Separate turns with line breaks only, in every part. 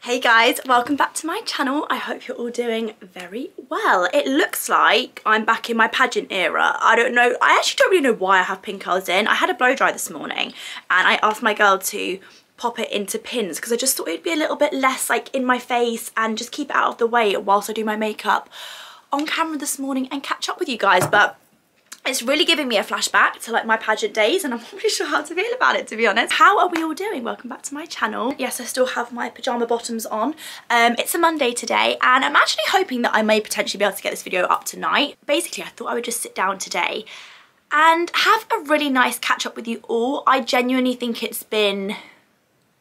Hey guys, welcome back to my channel. I hope you're all doing very well. It looks like I'm back in my pageant era. I don't know, I actually don't really know why I have pink curls in. I had a blow dry this morning and I asked my girl to pop it into pins because I just thought it'd be a little bit less like in my face and just keep it out of the way whilst I do my makeup on camera this morning and catch up with you guys. But it's really giving me a flashback to like my pageant days and I'm not really sure how to feel about it, to be honest. How are we all doing? Welcome back to my channel. Yes, I still have my pyjama bottoms on. It's a Monday today and I'm actually hoping that I may potentially be able to get this video up tonight. Basically, I thought I would just sit down today and have a really nice catch up with you all. I genuinely think it's been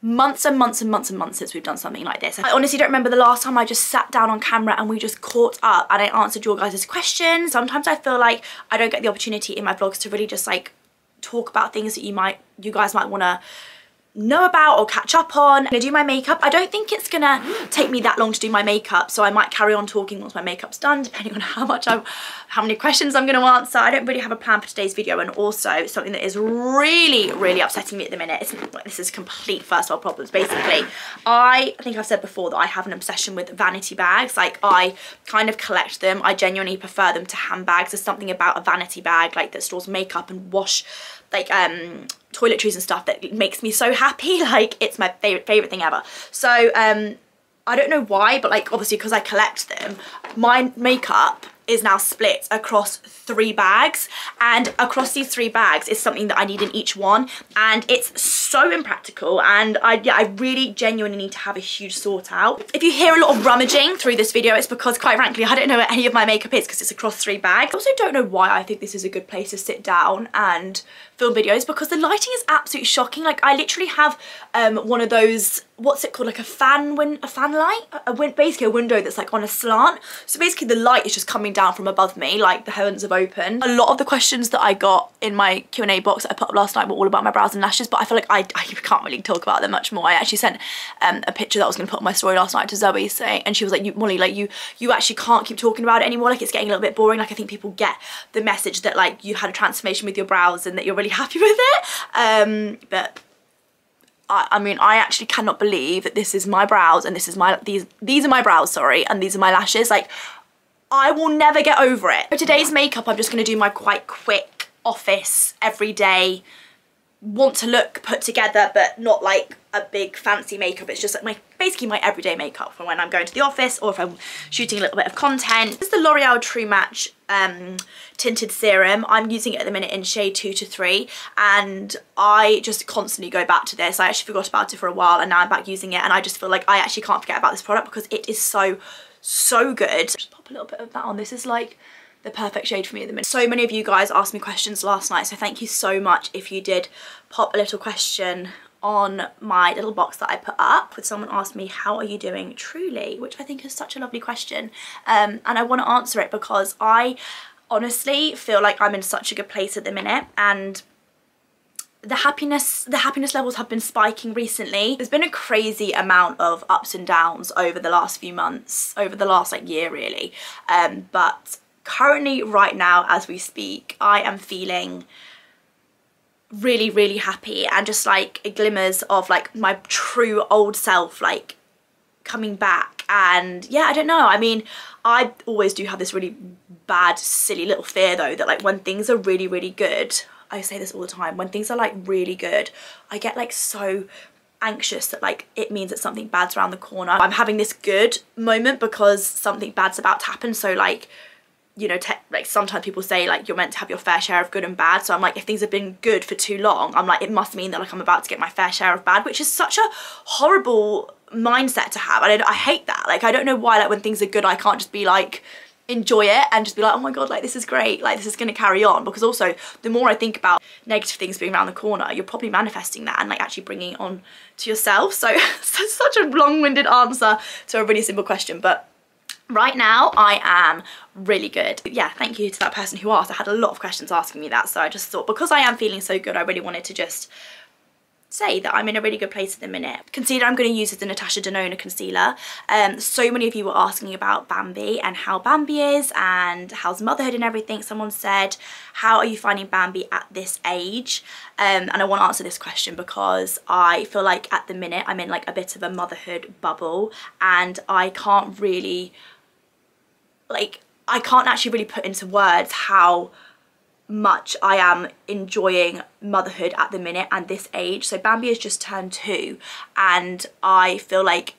months and months and months and months since we've done something like this. I honestly don't remember the last time I just sat down on camera and we just caught up and I answered your guys' questions. Sometimes I feel like I don't get the opportunity in my vlogs to really just like talk about things that you guys might want to know about or catch up on. I'm gonna do my makeup. I don't think it's gonna take me that long to do my makeup, so I might carry on talking once my makeup's done, depending on how many questions I'm gonna answer. I don't really have a plan for today's video, and also something that is really upsetting me at the minute. This is complete first world problems. Basically, I think I've said before that I have an obsession with vanity bags. Like, I kind of collect them. I genuinely prefer them to handbags. There's something about a vanity bag like that stores makeup and wash like toiletries and stuff that makes me so happy. Like, it's my favorite thing ever. So I don't know why, but like obviously because I collect them, my makeup is now split across 3 bags, and across these 3 bags is something that I need in each one, and it's so impractical, and I really genuinely need to have a huge sort out. If you hear a lot of rummaging through this video, it's because quite frankly I don't know where any of my makeup is because it's across 3 bags. I also don't know why I think this is a good place to sit down and film videos, because the lighting is absolutely shocking. Like, I literally have one of those, what's it called, like a fan light, basically a window that's like on a slant. So basically the light is just coming down from above me, like the heavens have opened. A lot of the questions that I got in my Q&A box that I put up last night were all about my brows and lashes, but I feel like I can't really talk about them much more. I actually sent a picture that I was going to put on my story last night to Zoe, and she was like, Molly, like you actually can't keep talking about it anymore. Like, it's getting a little bit boring. Like, I think people get the message that like you had a transformation with your brows and that you're really happy with it. But I mean, I actually cannot believe that this is my brows and this is these are my brows, sorry, and these are my lashes. Like, I will never get over it. For today's makeup, I'm just going to do my quite quick office, everyday, want to look put together, but not like a big fancy makeup. It's just like basically my everyday makeup for when I'm going to the office or if I'm shooting a little bit of content. This is the L'Oreal True Match tinted serum. I'm using it at the minute in shade 2 to 3, and I just constantly go back to this. I actually forgot about it for a while and now I'm back using it, and I just feel like I actually can't forget about this product because it is so good. Just pop a little bit of that on. This is like the perfect shade for me at the minute. So many of you guys asked me questions last night, so thank you so much if you did pop a little question on my little box that I put up. With someone asked me, how are you doing truly, which I think is such a lovely question, and I want to answer it because I honestly feel like I'm in such a good place at the minute, and the happiness levels have been spiking recently. There's been a crazy amount of ups and downs over the last few months, over the last like year really, but currently right now as we speak I am feeling really happy, and just like glimmers of like my true old self like coming back. And yeah, I don't know, I mean, I always do have this really bad silly little fear though that like when things are really good, I say this all the time, when things are like really good, I get like so anxious that like it means that something bad's around the corner. I'm having this good moment because something bad's about to happen, so like, you know, like sometimes people say like you're meant to have your fair share of good and bad, so I'm like, if things have been good for too long, I'm like, it must mean that like I'm about to get my fair share of bad, which is such a horrible mindset to have. I hate that. Like, I don't know why like when things are good I can't just be like enjoy it and just be like, oh my god, like this is great, like this is gonna carry on. Because also the more I think about negative things being around the corner, you're probably manifesting that and like actually bringing it on to yourself. So such a long-winded answer to a really simple question, but right now I am really good. Yeah, thank you to that person who asked. I had a lot of questions asking me that, so I just thought because I am feeling so good I really wanted to just say that I'm in a really good place at the minute. Concealer I'm going to use is the Natasha Denona concealer. So many of you were asking about Bambi and how Bambi is and how's motherhood and everything. Someone said, how are you finding Bambi at this age? And I want to answer this question because I feel like at the minute I'm in like a bit of a motherhood bubble, and I can't really, like, I can't actually really put into words how much I am enjoying motherhood at the minute and this age. So Bambi has just turned 2, and I feel like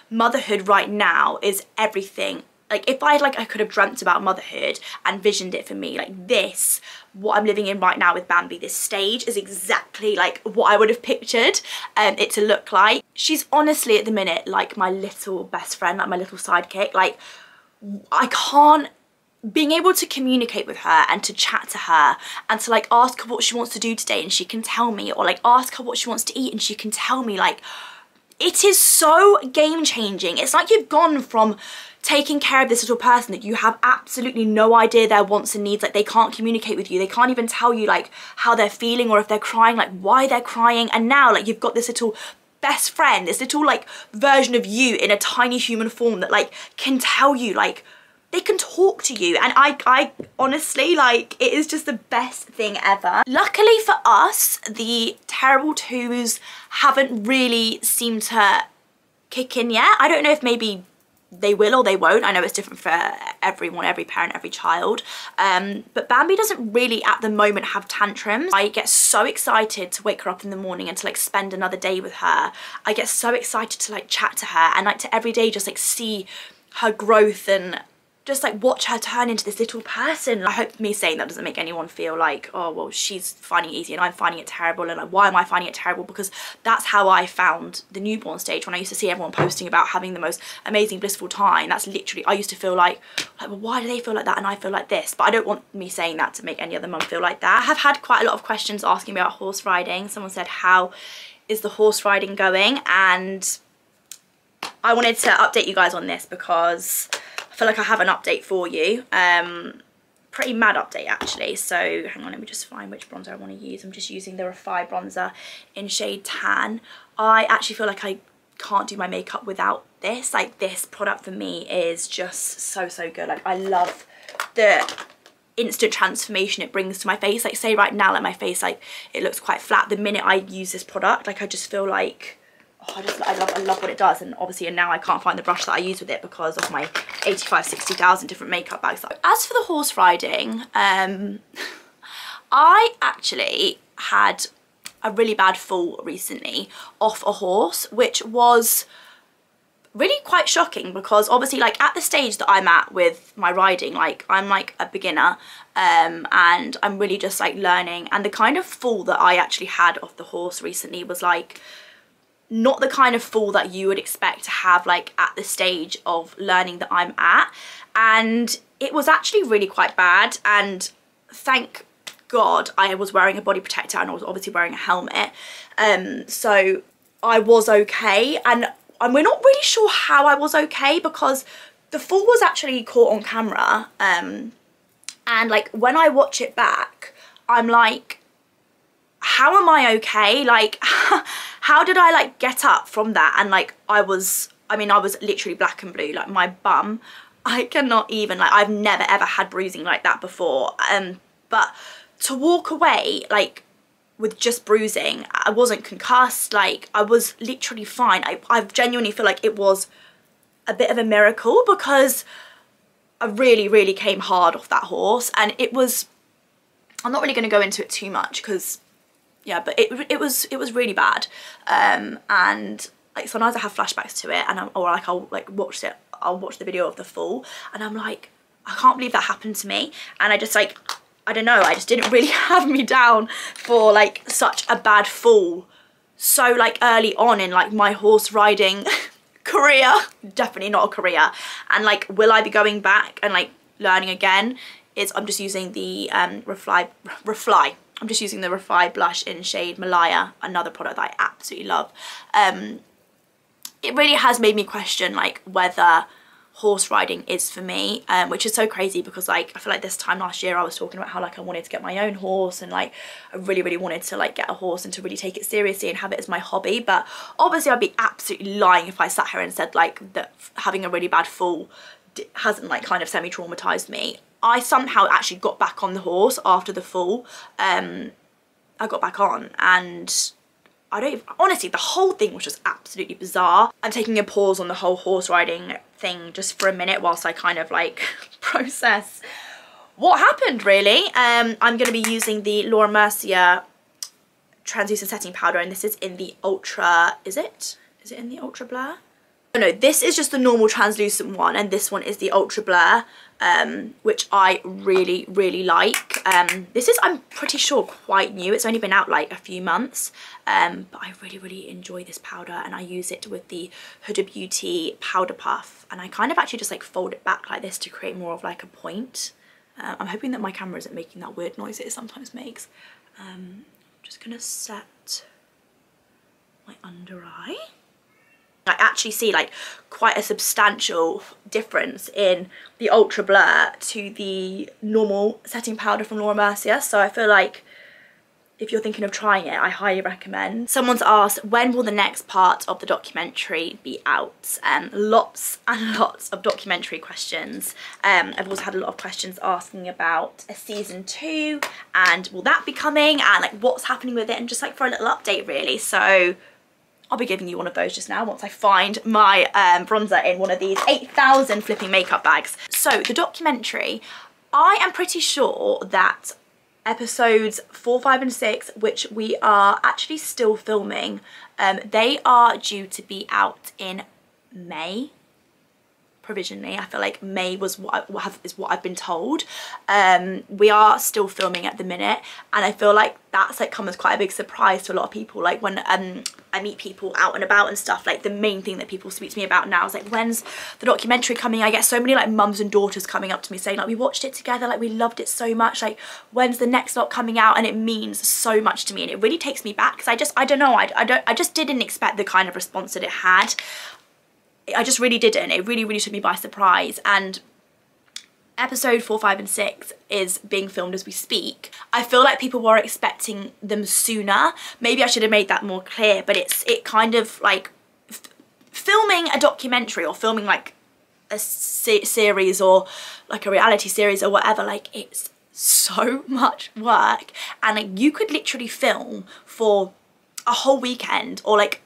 motherhood right now is everything. Like if I could have dreamt about motherhood and visioned it for me, like this, what I'm living in right now with Bambi, this stage is exactly like what I would have pictured it to look like. She's honestly at the minute like my little best friend, like my little sidekick. Like I can't, being able to communicate with her and to chat to her and to like ask her what she wants to do today and she can tell me, or like ask her what she wants to eat and she can tell me, like it is so game changing. It's like you've gone from taking care of this little person that you have absolutely no idea their wants and needs, like they can't communicate with you, they can't even tell you like how they're feeling or if they're crying, like why they're crying, and now like you've got this little best friend, this little like version of you in a tiny human form that like can tell you, like they can talk to you, and I honestly, like, it is just the best thing ever. Luckily for us, the terrible twos haven't really seemed to kick in yet. I don't know if maybe they will or they won't. I know it's different for everyone, every parent, every child. But Bambi doesn't really at the moment have tantrums. I get so excited to wake her up in the morning and to like spend another day with her. I get so excited to like chat to her and like to every day just like see her growth and just like watch her turn into this little person. I hope me saying that doesn't make anyone feel like, oh well, she's finding it easy and I'm finding it terrible, and like why am I finding it terrible, because that's how I found the newborn stage. When I used to see everyone posting about having the most amazing blissful time, that's literally, I used to feel like well, why do they feel like that and I feel like this? But I don't want me saying that to make any other mum feel like that. I have had quite a lot of questions asking me about horse riding. Someone said, how is the horse riding going? And I wanted to update you guys on this because I feel like I have an update for you. Pretty mad update actually. So hang on, let me just find which bronzer I want to use. I'm just using the Refy bronzer in shade Tan. I actually feel like I can't do my makeup without this. Like this product for me is just so good. Like I love the instant transformation it brings to my face. Like say right now, like my face, like it looks quite flat. The minute I use this product, like I just feel like, oh, I love what it does. And obviously, and now I can't find the brush that I use with it because of my 60,000 different makeup bags. As for the horse riding, I actually had a really bad fall recently off a horse, which was really quite shocking because obviously like at the stage that I'm at with my riding, like I'm like a beginner and I'm really just like learning, and the kind of fall that I actually had off the horse recently was like not the kind of fall that you would expect to have like at the stage of learning that I'm at, and it was actually really quite bad. And thank God I was wearing a body protector and I was obviously wearing a helmet, so I was okay. And we're not really sure how I was okay because the fall was actually caught on camera, and like when I watch it back I'm like, how am I okay? Like how did I like get up from that? And like I was literally black and blue, like my bum, I cannot even, like I've never ever had bruising like that before, but to walk away like with just bruising, I wasn't concussed, like I was literally fine. I genuinely feel like it was a bit of a miracle because I really came hard off that horse, and it was, I'm not really going to go into it too much because yeah, but it was really bad, and like sometimes I have flashbacks to it, and I'll watch the video of the fall and I'm like, I can't believe that happened to me. And I just like, I don't know, I just didn't really have me down for like such a bad fall so like early on in like my horse riding career. Definitely not a career. And like, will I be going back and like learning again? I'm just using the Refy. I'm just using the Refy blush in shade Malaya, another product that I absolutely love. It really has made me question like whether horse riding is for me, which is so crazy because like I feel like this time last year I was talking about how like I wanted to get my own horse, and like I really wanted to like get a horse and to really take it seriously and have it as my hobby. But obviously I'd be absolutely lying if I sat here and said like that having a really bad fall hasn't like kind of semi-traumatized me. I somehow actually got back on the horse after the fall. I got back on, and honestly, the whole thing was just absolutely bizarre. I'm taking a pause on the whole horse riding thing just for a minute whilst I kind of like process what happened really. I'm going to be using the Laura Mercier translucent setting powder, and this is in the Ultra, is it in the Ultra Blur? Oh no, this is just the normal translucent one, and this one is the Ultra Blur, which I really like. This is, I'm pretty sure, quite new. It's only been out like a few months, but I really enjoy this powder, and I use it with the Huda Beauty Powder Puff, and I kind of actually just like fold it back like this to create more of like a point. I'm hoping that my camera isn't making that weird noise it sometimes makes. I'm just gonna set my under eye. I actually see like quite a substantial difference in the Ultra Blur to the normal setting powder from Laura Mercier, so I feel like if you're thinking of trying it, I highly recommend. Someone's asked, when will the next part of the documentary be out? Lots and lots of documentary questions. I've also had a lot of questions asking about a season 2, and will that be coming, and like what's happening with it, and just like for a little update really. So I'll be giving you one of those just now once I find my bronzer in one of these 8,000 flipping makeup bags. So the documentary, I am pretty sure that episodes 4, 5 and 6, which we are actually still filming, they are due to be out in May. Provisionally, I feel like May was is what I've been told. We are still filming at the minute, and I feel like that's like come as quite a big surprise to a lot of people. Like when I meet people out and about and stuff, like the main thing that people speak to me about now is like, when's the documentary coming? I get so many like mums and daughters coming up to me saying like, we watched it together, like we loved it so much, like when's the next lot coming out? And it means so much to me, and it really takes me back because I don't know, I just didn't expect the kind of response that it had. I just really didn't. It really took me by surprise, and episode 4, 5 and 6 is being filmed as we speak. I feel like people were expecting them sooner. Maybe I should have made that more clear, but it kind of like filming a documentary or filming like a series or like a reality series or whatever, like it's so much work, and like you could literally film for a whole weekend or like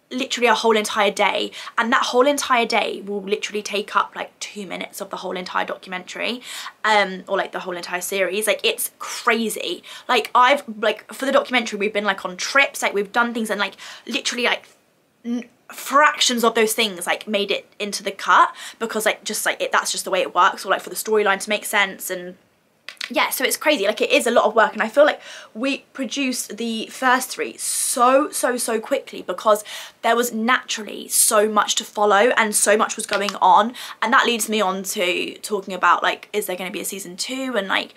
literally a whole entire day, and that whole entire day will literally take up like 2 minutes of the whole entire documentary, or like the whole entire series. Like it's crazy. Like I've like for the documentary we've been like on trips, like we've done things, and like literally like fractions of those things like made it into the cut because like just like that's just the way it works, or like for the storyline to make sense. And yeah, so it's crazy. Like it is a lot of work, and I feel like we produced the first 3 so quickly because there was naturally so much to follow and so much was going on. And that leads me on to talking about like, is there going to be a season 2, and like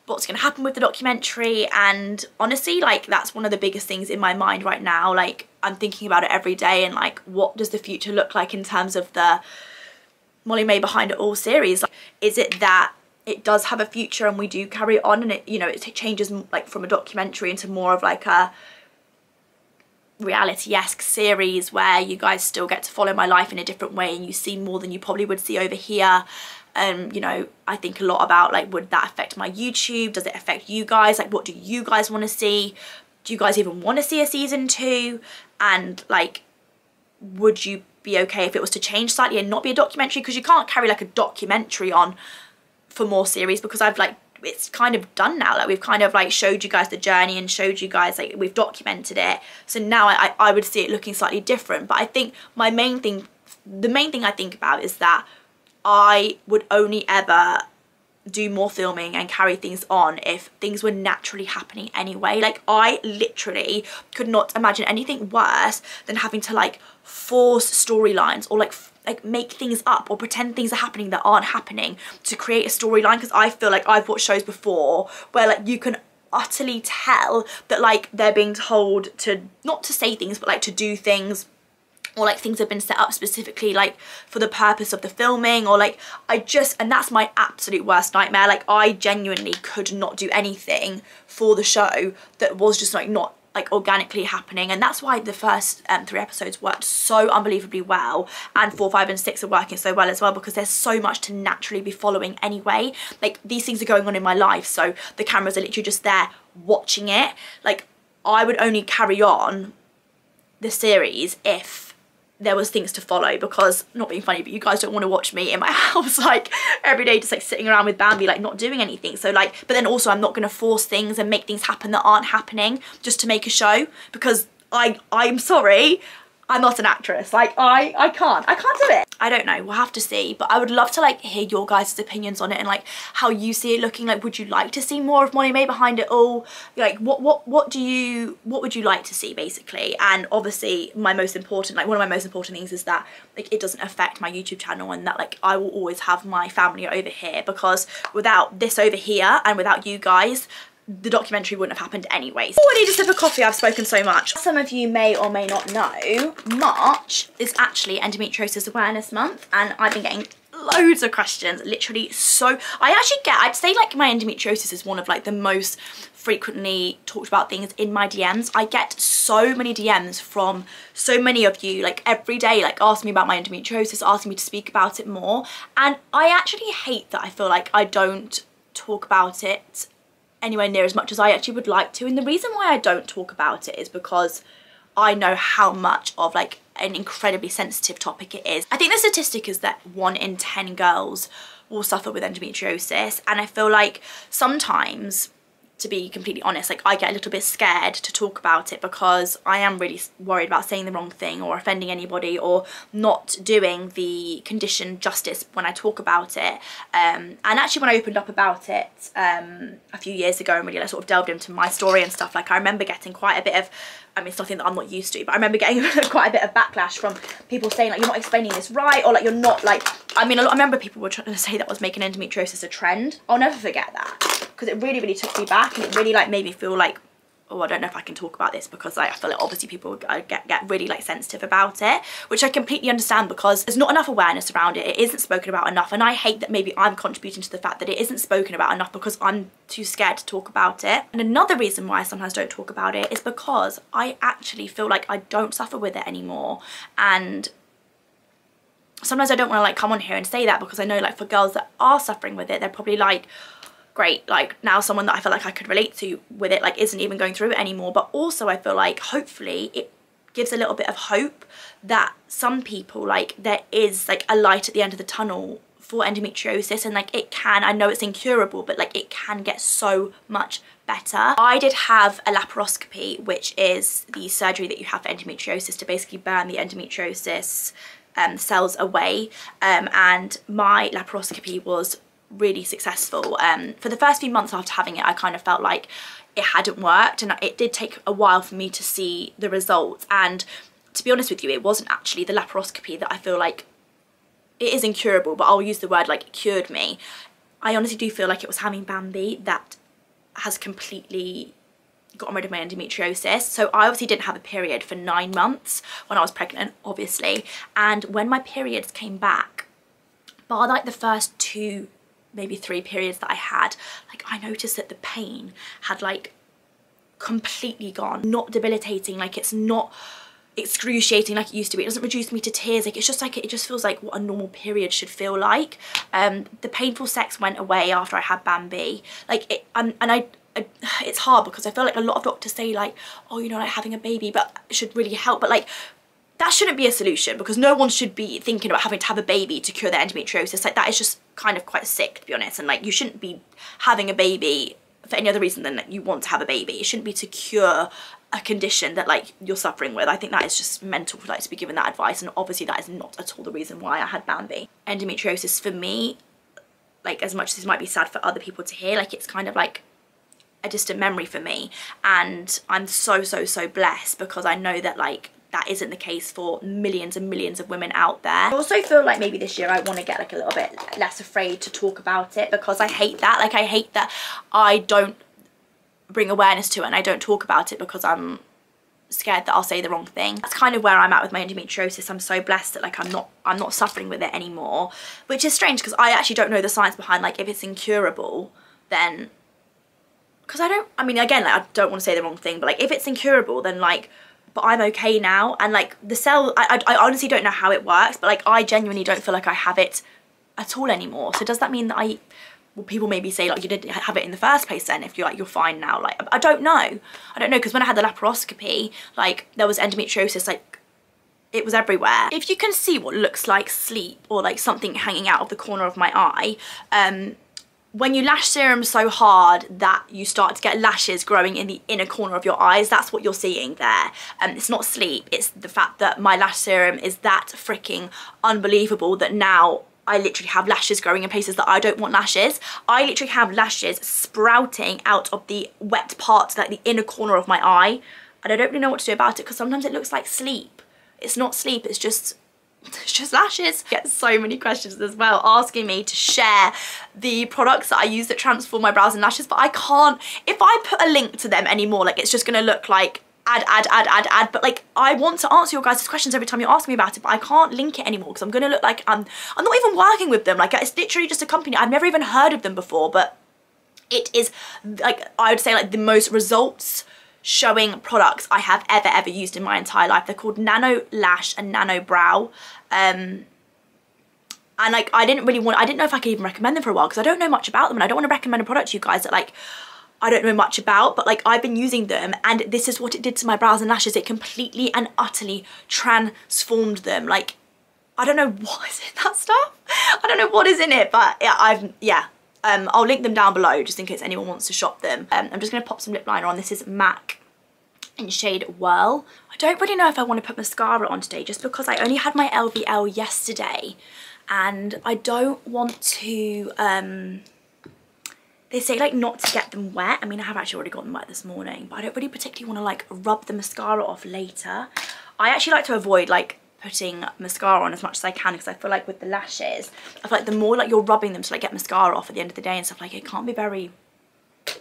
what's going to happen with the documentary? And honestly, like that's one of the biggest things in my mind right now. Like I'm thinking about it every day, and like what does the future look like in terms of the Mollymae Behind It All series? Like, is it that it does have a future and we do carry on, and it, you know, it changes like from a documentary into more of like a reality-esque series where you guys still get to follow my life in a different way and you see more than you probably would see over here. You know, I think a lot about like, would that affect my YouTube? Does it affect you guys? Like what do you guys want to see? Do you guys even want to see a season 2? And like, would you be okay if it was to change slightly and not be a documentary? Because you can't carry like a documentary on for more series, because I've like, it's kind of done now. Like we've kind of like showed you guys the journey and showed you guys like we've documented it. So now I would see it looking slightly different. But I think the main thing I think about is that I would only ever do more filming and carry things on if things were naturally happening anyway. Like I literally could not imagine anything worse than having to like force storylines or like make things up or pretend things are happening that aren't happening to create a storyline. Because I feel like I've watched shows before where like you can utterly tell that like they're being told to not to say things but like to do things or like things have been set up specifically like for the purpose of the filming, or like and that's my absolute worst nightmare. Like I genuinely could not do anything for the show that was just like not like organically happening, and that's why the first 3 episodes worked so unbelievably well, and 4, 5 and 6 are working so well as well, because there's so much to naturally be following anyway. Like these things are going on in my life, so the cameras are literally just there watching it. Like I would only carry on the series if there was things to follow, because, not being funny, but you guys don't want to watch me in my house like every day just like sitting around with Bambi like not doing anything. So like, but then also I'm not going to force things and make things happen that aren't happening just to make a show, because I'm sorry, I'm not an actress. Like I can't do it. I don't know, we'll have to see, but I would love to like hear your guys' opinions on it and like how you see it looking. Like, would you like to see more of Mollymae behind it all? Like what would you like to see basically? And obviously my most important, like one of my most important things is that like it doesn't affect my YouTube channel, and that like I will always have my family over here, because without this over here and without you guys, the documentary wouldn't have happened anyway. Oh, I need a sip of coffee, I've spoken so much. Some of you may or may not know, March is actually Endometriosis Awareness Month, and I've been getting loads of questions, literally so, I'd say like my endometriosis is one of like the most frequently talked about things in my DMs. I get so many DMs from so many of you like every day, like asking me about my endometriosis, asking me to speak about it more, and I actually hate that I feel like I don't talk about it anywhere near as much as I actually would like to. And the reason why I don't talk about it is because I know how much of like an incredibly sensitive topic it is. I think the statistic is that 1 in 10 girls will suffer with endometriosis, and I feel like sometimes, to be completely honest, like I get a little bit scared to talk about it, because I am really worried about saying the wrong thing or offending anybody or not doing the condition justice when I talk about it. And actually when I opened up about it a few years ago and really like sort of delved into my story and stuff, like I remember getting quite a bit of, I mean, it's nothing that I'm not used to, but I remember getting quite a bit of backlash from people saying like, you're not explaining this right, or like you're not like, I mean, I remember people were trying to say that I was making endometriosis a trend. I'll never forget that, because it really took me back, and it really like made me feel like, oh, I don't know if I can talk about this, because like, I feel like obviously people get really like sensitive about it, which I completely understand, because there's not enough awareness around it. It isn't spoken about enough, and I hate that maybe I'm contributing to the fact that it isn't spoken about enough because I'm too scared to talk about it. And another reason why I sometimes don't talk about it is because I actually feel like I don't suffer with it anymore, and sometimes I don't want to like come on here and say that, because I know like for girls that are suffering with it, they're probably like, great, like now someone that I feel like I could relate to with it like isn't even going through it anymore. But also I feel like hopefully it gives a little bit of hope that some people, like there is like a light at the end of the tunnel for endometriosis, and like it can, I know it's incurable, but like it can get so much better. I did have a laparoscopy, which is the surgery that you have for endometriosis to basically burn the endometriosis cells away, and my laparoscopy was really successful. For the first few months after having it, I kind of felt like it hadn't worked, and it did take a while for me to see the results. And to be honest with you, it wasn't actually the laparoscopy that I feel like, it is incurable, but I'll use the word like cured me. I honestly do feel like it was having Bambi that has completely gotten rid of my endometriosis. So I obviously didn't have a period for 9 months when I was pregnant, obviously, and when my periods came back, bar like the first 2, maybe 3 periods that I had, like I noticed that the pain had like completely gone. Not debilitating, like it's not excruciating like it used to be. It doesn't reduce me to tears, like it's just like, it just feels like what a normal period should feel like. The painful sex went away after I had Bambi. Like it, it's hard because I feel like a lot of doctors say like, oh, you know, like having a baby but it should really help, but like that shouldn't be a solution, because no one should be thinking about having to have a baby to cure their endometriosis. Like that is just kind of quite sick, to be honest, and like you shouldn't be having a baby for any other reason than that you want to have a baby. It shouldn't be to cure a condition that like you're suffering with. I think that is just mental for like to be given that advice, and obviously that is not at all the reason why I had Bambi. Endometriosis for me, like as much as this might be sad for other people to hear, like it's kind of like a distant memory for me, and I'm so blessed because I know that like that isn't the case for millions and millions of women out there. I also feel like maybe this year I want to get like a little bit less afraid to talk about it, because I hate that. Like I hate that I don't bring awareness to it and I don't talk about it because I'm scared that I'll say the wrong thing. That's kind of where I'm at with my endometriosis. I'm so blessed that like I'm not suffering with it anymore, which is strange because I actually don't know the science behind like if it's incurable, then, because I mean again, like I don't want to say the wrong thing, but like if it's incurable, then like, but I'm okay now, and like the cell, I honestly don't know how it works, but like I genuinely don't feel like I have it at all anymore. So does that mean that well, people maybe say like you didn't have it in the first place then if you're like you're fine now? Like I don't know because when I had the laparoscopy, like there was endometriosis, like it was everywhere. If you can see what looks like sleep or like something hanging out of the corner of my eye, when you lash serum so hard that you start to get lashes growing in the inner corner of your eyes, that's what you're seeing there. It's not sleep, it's the fact that my lash serum is that freaking unbelievable that now I literally have lashes growing in places that I don't want lashes. I literally have lashes sprouting out of the wet part, like the inner corner of my eye. And I don't really know what to do about it because sometimes it looks like sleep. It's not sleep, it's just lashes. I get so many questions as well asking me to share the products that I use that transform my brows and lashes, but I can't. If I put a link to them anymore, like it's just gonna look like ad, but like I want to answer your guys' questions every time you ask me about it, but I can't link it anymore because I'm gonna look like I'm not even working with them. Like it's literally just a company. I've never even heard of them before, but it is like, I would say like the most results showing products I have ever used in my entire life. They're called Nano Lash and Nano Brow. And like I didn't know if I could even recommend them for a while because I don't know much about them, and I don't want to recommend a product to you guys that like I don't know much about, but like I've been using them and this is what it did to my brows and lashes. It completely and utterly transformed them. Like I don't know what is in that stuff. I don't know what is in it, but yeah, I'll link them down below just in case anyone wants to shop them. I'm just gonna pop some lip liner on. This is MAC in shade Whirl. I don't really know if I want to put mascara on today just because I only had my LVL yesterday and I don't want to, they say like not to get them wet. I mean, I have actually already got them wet this morning, but I don't really particularly want to like rub the mascara off later. I actually like to avoid like putting mascara on as much as I can because I feel like with the lashes, I feel like the more like you're rubbing them to like get mascara off at the end of the day and stuff, like it can't be very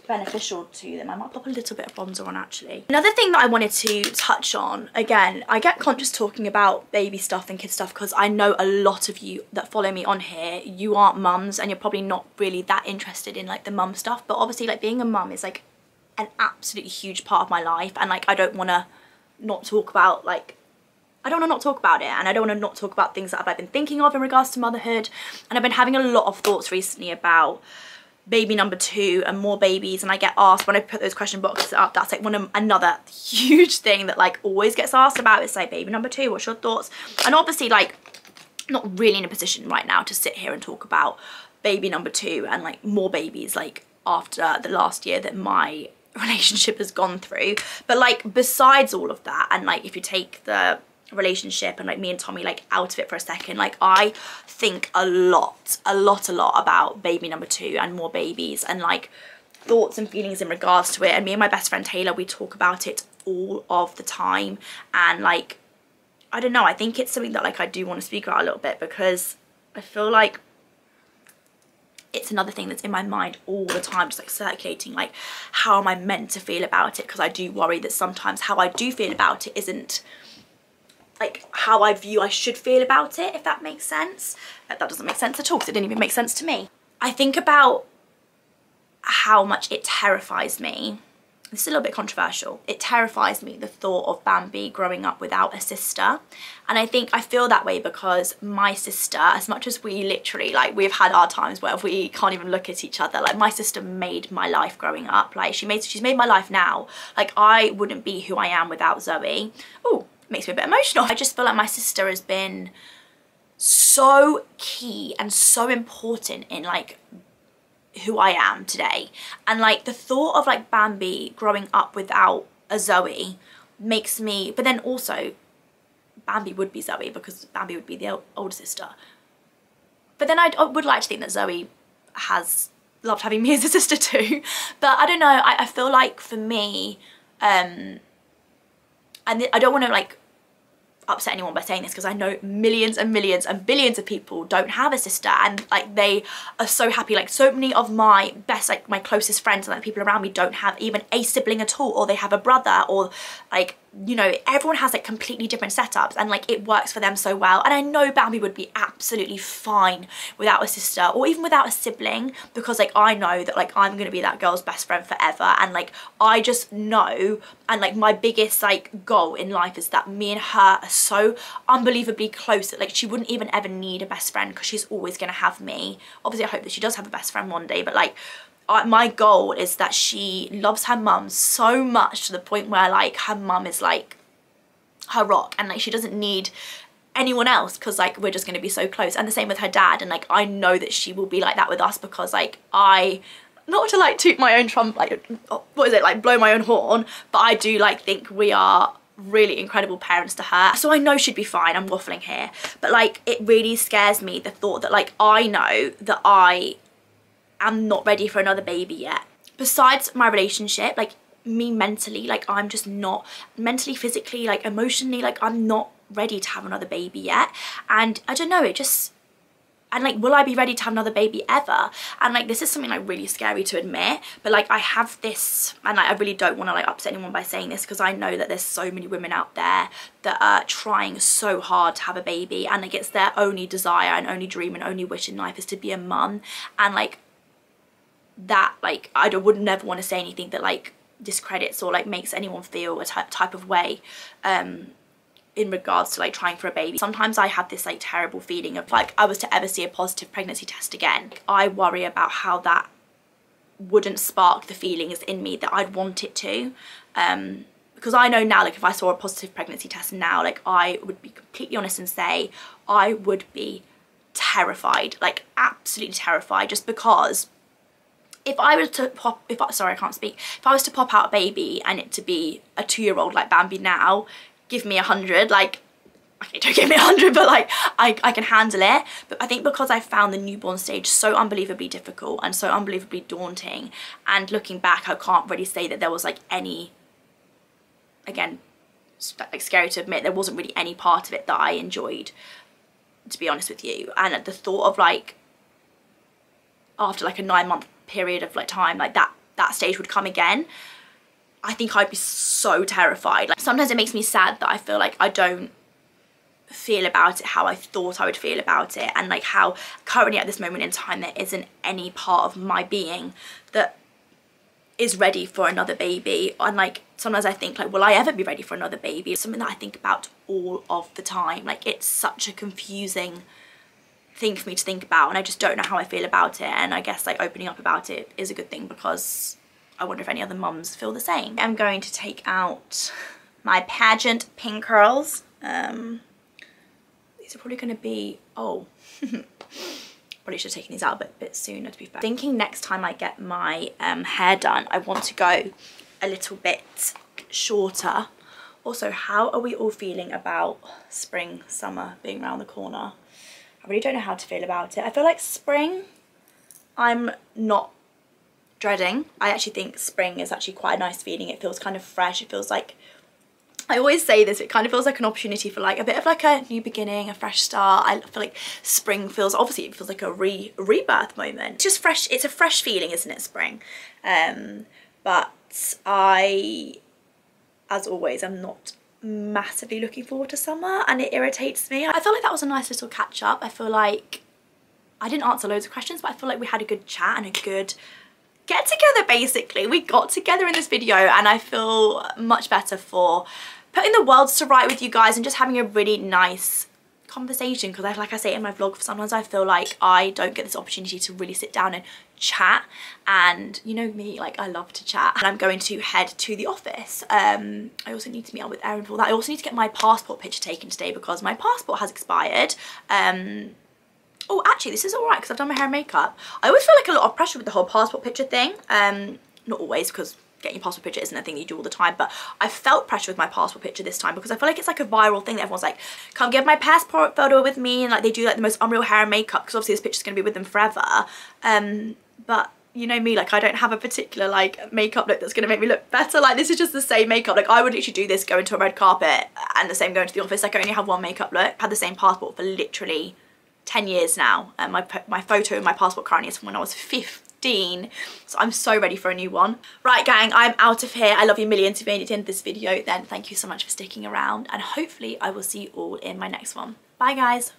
beneficial to them. I might pop a little bit of bronzer on actually. Another thing that I wanted to touch on, again, I get conscious talking about baby stuff and kid stuff because I know a lot of you that follow me on here, you aren't mums and you're probably not really that interested in like the mum stuff, but obviously like being a mum is like an absolutely huge part of my life, and like I don't want to not talk about like, I don't want to not talk about it, and I don't want to not talk about things that I've been thinking of in regards to motherhood. And I've been having a lot of thoughts recently about baby number 2 and more babies, and I get asked when I put those question boxes up, that's like another huge thing that like always gets asked about. It's like, baby number 2, what's your thoughts? And obviously like not really in a position right now to sit here and talk about baby number 2 and like more babies like after the last year that my relationship has gone through. But like besides all of that, and like if you take the relationship and like me and Tommy like out of it for a second, like I think a lot about baby number 2 and more babies, and like thoughts and feelings in regards to it. And me and my best friend Taylor, we talk about it all of the time, and like I don't know, I think it's something that like I do want to speak about a little bit because I feel like it's another thing that's in my mind all the time, just like circulating, like how am I meant to feel about it, because I do worry that sometimes how I do feel about it isn't like how I view I should feel about it, if that makes sense. That doesn't make sense at all because it didn't even make sense to me. I think about how much it terrifies me. This is a little bit controversial. It terrifies me, the thought of Bambi growing up without a sister. And I think I feel that way because my sister, as much as we literally, like we've had our times where we can't even look at each other, like my sister made my life growing up. Like she's made my life now. Like I wouldn't be who I am without Zoe. Ooh, makes me a bit emotional. I just feel like my sister has been so key and so important in like who I am today. And like the thought of like Bambi growing up without a Zoe makes me, but then also Bambi would be Zoe because Bambi would be the older sister. But then I would like to think that Zoe has loved having me as a sister too. But I don't know, I feel like for me, and I don't want to like upset anyone by saying this because I know millions and millions and billions of people don't have a sister, and like they are so happy. Like so many of my best, like my closest friends and like people around me don't have even a sibling at all, or they have a brother, or like you know, everyone has like completely different setups and like it works for them so well. And I know Bambi would be absolutely fine without a sister or even without a sibling, because like I know that like I'm gonna be that girl's best friend forever, and like I just know, and like my biggest like goal in life is that me and her are so unbelievably close that like she wouldn't even ever need a best friend because she's always gonna have me. Obviously I hope that she does have a best friend one day, but like my goal is that she loves her mum so much to the point where like her mum is like her rock, and like she doesn't need anyone else because like we're just going to be so close. And the same with her dad, and like I know that she will be like that with us, because like not to like toot my own trumpet, like what is it, like blow my own horn, but I do like think we are really incredible parents to her. So I know she'd be fine. I'm waffling here, but like it really scares me, the thought that like I know that I'm not ready for another baby yet. Besides my relationship, like me mentally, like I'm just not mentally, physically, like emotionally, like I'm not ready to have another baby yet. And I don't know, it just, and like will I be ready to have another baby ever? And like this is something like really scary to admit, but like I have this, and like I really don't want to like upset anyone by saying this, because I know that there's so many women out there that are trying so hard to have a baby, and like it's their only desire and only dream and only wish in life is to be a mum. And like that, like I would never want to say anything that like discredits or like makes anyone feel a type of way in regards to like trying for a baby. Sometimes I have this like terrible feeling of like I was to ever see a positive pregnancy test again, I worry about how that wouldn't spark the feelings in me that I'd want it to, because I know now, like if I saw a positive pregnancy test now, like I would be completely honest and say I would be terrified, like absolutely terrified, just because if I was to pop, sorry, I can't speak. If I was to pop out a baby and it to be a 2-year-old like Bambi now, give me 100, like, okay, don't give me 100, but like, I can handle it. But I think because I found the newborn stage so unbelievably difficult and so unbelievably daunting, and looking back, I can't really say that there was like any, again, like scary to admit, there wasn't really any part of it that I enjoyed, to be honest with you. And the thought of like, after like a 9-month period of like time, like that stage would come again, I think I'd be so terrified. Like sometimes it makes me sad that I feel like I don't feel about it how I thought I would feel about it, and like how currently at this moment in time there isn't any part of my being that is ready for another baby. And like sometimes I think like, will I ever be ready for another baby? It's something that I think about all of the time. Like it's such a confusing thing for me to think about, and I just don't know how I feel about it. And I guess like opening up about it is a good thing, because I wonder if any other mums feel the same. I'm going to take out my pageant pin curls. These are probably going to be, oh, probably should have taken these out a bit sooner, to be fair. Thinking next time I get my hair done, I want to go a little bit shorter. Also, how are we all feeling about spring, summer being around the corner? I really don't know how to feel about it. I feel like spring, I'm not dreading. I actually think spring is actually quite a nice feeling. It feels kind of fresh. It feels like, I always say this, it kind of feels like an opportunity for like a bit of like a new beginning, a fresh start. I feel like spring feels, obviously it feels like a rebirth moment. It's just fresh, it's a fresh feeling, isn't it, spring? But I, as always, I'm not massively looking forward to summer, and it irritates me. I feel like that was a nice little catch up. I feel like I didn't answer loads of questions, but I feel like we had a good chat and a good get together. Basically we got together in this video, and I feel much better for putting the worlds to right with you guys and just having a really nice conversation, because like I say in my vlog, sometimes I feel like I don't get this opportunity to really sit down and chat, and you know me, like I love to chat. And I'm going to head to the office. I also need to meet up with Erin for all that. I also need to get my passport picture taken today because my passport has expired. Oh, actually, this is all right because I've done my hair and makeup. I always feel like a lot of pressure with the whole passport picture thing. Not always, because getting your passport picture isn't a thing you do all the time, but I felt pressure with my passport picture this time because I feel like it's like a viral thing that everyone's like, come get my passport photo with me, and like they do like the most unreal hair and makeup because obviously this picture's going to be with them forever. But you know me, like I don't have a particular like makeup look that's going to make me look better. Like this is just the same makeup. Like I would literally do this, go into a red carpet, and the same going to the office. Like I only have one makeup look. I've had the same passport for literally 10 years now, and my photo in my passport currently is from when I was pristine. So I'm so ready for a new one. Right gang, I'm out of here. I love you millions. If you made it to the end of this video, then thank you so much for sticking around, and hopefully I will see you all in my next one. Bye guys.